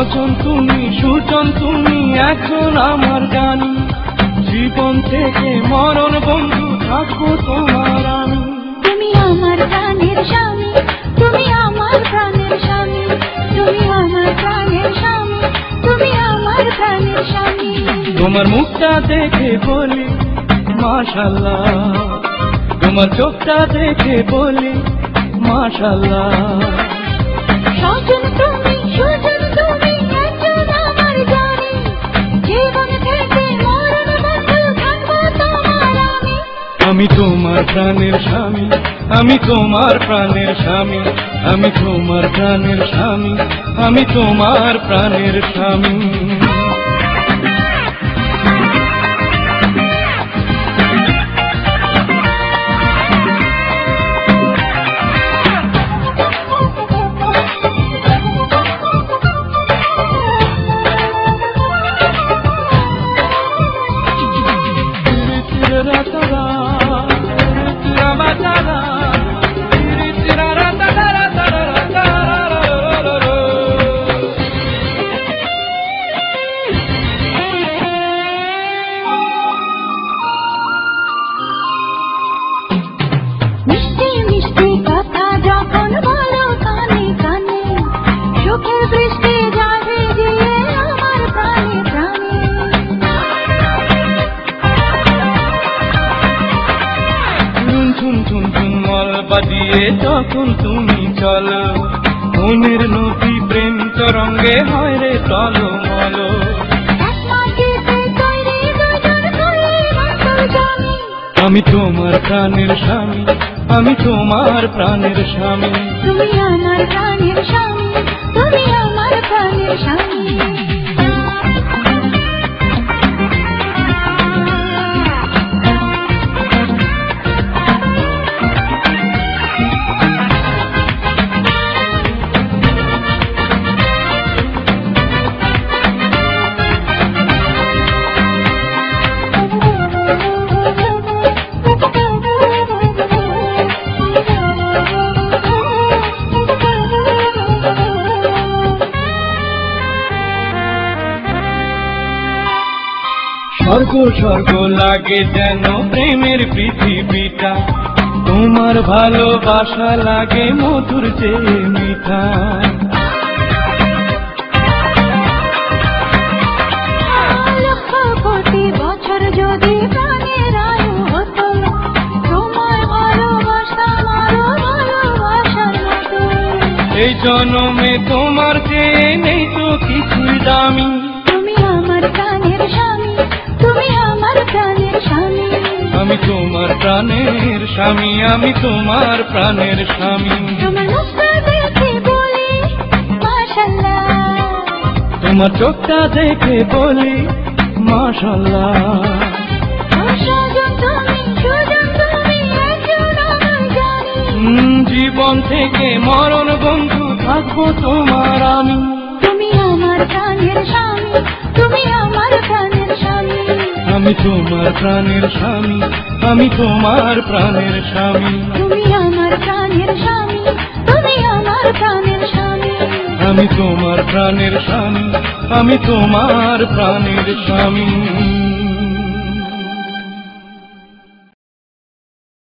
স্বজন তুমি, সুজন তুমি, একজন আমার জানি। জীবন থেকে মরণ বন্ধু থাকবো তোমার আমি। তুমি আমার প্রাণের স্বামী, তুমি আমার প্রাণের স্বামী, তুমি আমার প্রাণের স্বামী, তুমি আমার প্রাণের স্বামী। তোমার মুখটা দেখে বলি মাশাআল্লাহ, তোমার চোখটা দেখে বলি মাশাআল্লাহ। স্বজন তুমি, সুজন তুমি, একজন আমার জানি। জীবন থেকে মরণ বন্ধু থাকবো তোমার আমি। আমি তোমার প্রাণের স্বামী, আমি তোমার প্রাণের স্বামী, আমি তোমার প্রাণের স্বামী, আমি তোমার প্রাণের স্বামী। মিষ্টি মিষ্টি কথা যখন বলো কানে কানে, সুখের বৃষ্টি যাবে দিয়ে আমার প্রাণে প্রাণে। ঝুন ঝুন ঝুন ঝুন মল বাজিয়ে যখন তুমি চলো, মনের নদী প্রেম তরঙ্গে হয় রে টলমল। এক মাটিতে তৈরি দুজন হয়ে মাতাল জানি। আমি তোমার প্রাণের স্বামী, আমি তোমার প্রাণের স্বামী। তুমি আমার প্রাণের স্বামী, তুমি আমার প্রাণের স্বামী। স্বর্গ স্বর্গ লাগে যেন প্রেমের পৃথিবীটা, তোমার ভালোবাসা লাগে মধুর যে মিঠা। লক্ষ কোটি বছর যদি প্রাণের আয়ু হতো, তোমার ভালোবাসা আমারও ভালোবাসার মতো। এই জন্মে তোমার চেয়ে নেই তো কিছুই দামি। তুমি আমার প্রাণের স্বামী, তুমি আমার প্রাণের স্বামী। আমি তোমার প্রাণের স্বামী, আমি তোমার প্রাণের স্বামী। তোমার মুখটা দেখে বলি মাশাআল্লাহ, তোমার চোখটা দেখে বলি মাশাআল্লাহ। স্বজন তুমি, সুজন তুমি, একজন আমার জানি। জীবন থেকে মরণ বন্ধু থাকবো তোমার আমি। তুমি আমার প্রাণের স্বামী, তুমি আমার প্রাণের স্বামী। আমি তোমার প্রাণের স্বামী, আমি তোমার প্রাণের স্বামী। তুমি আমার প্রাণের স্বামী, তুমি আমার প্রাণের স্বামী। আমি তোমার প্রাণের স্বামী, আমি তোমার প্রাণের স্বামী।